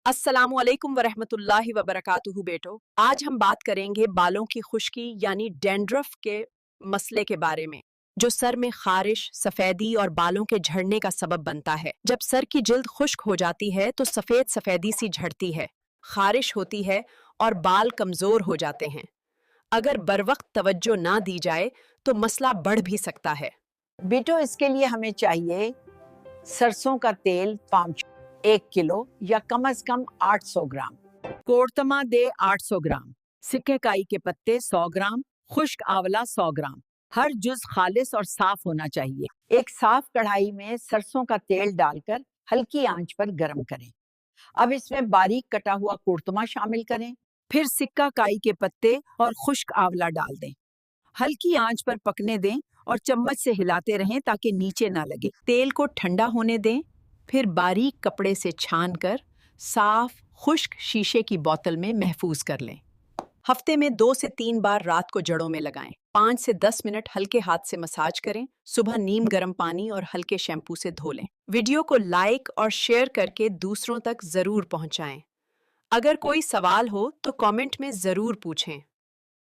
अस्सलामु अलैकुम वरहमतुल्लाहि वबरकातुहू बेटो। आज हम बात करेंगे बालों की खुश्की यानी डैंड्रफ के मसले के बारे में, जो सर में खारिश, सफेदी और बालों के झड़ने का सबब बनता है। जब सर की जिल्द खुश्क हो जाती है तो सफेद सफेदी सी झड़ती है, खारिश होती है और बाल कमजोर हो जाते हैं। अगर बरवक्त तवज्जो ना दी जाए तो मसला बढ़ भी सकता है। बेटो, इसके लिए हमें चाहिए सरसों का तेल 1 किलो या कम से कम 800 ग्राम, कोड़तमा दे 800 ग्राम, सिक्के काई के पत्ते 100 ग्राम, खुश्क आंवला 100 ग्राम। हर जुज खालिस और साफ होना चाहिए। एक साफ कढ़ाई में सरसों का तेल डालकर हल्की आंच पर गर्म करें। अब इसमें बारीक कटा हुआ कोड़तमा शामिल करें, फिर सिक्का काई के पत्ते और खुश्क आंवला डाल दें। हल्की आंच पर पकने दें और चम्मच से हिलाते रहें ताकि नीचे ना लगे। तेल को ठंडा होने दें, फिर बारीक कपड़े से छानकर साफ खुश्क शीशे की बोतल में महफूज कर लें। हफ्ते में 2 से 3 बार रात को जड़ों में लगाएं। 5 से 10 मिनट हल्के हाथ से मसाज करें। सुबह नीम गर्म पानी और हल्के शैम्पू से धो लें। वीडियो को लाइक और शेयर करके दूसरों तक जरूर पहुंचाएं। अगर कोई सवाल हो तो कमेंट में जरूर पूछें।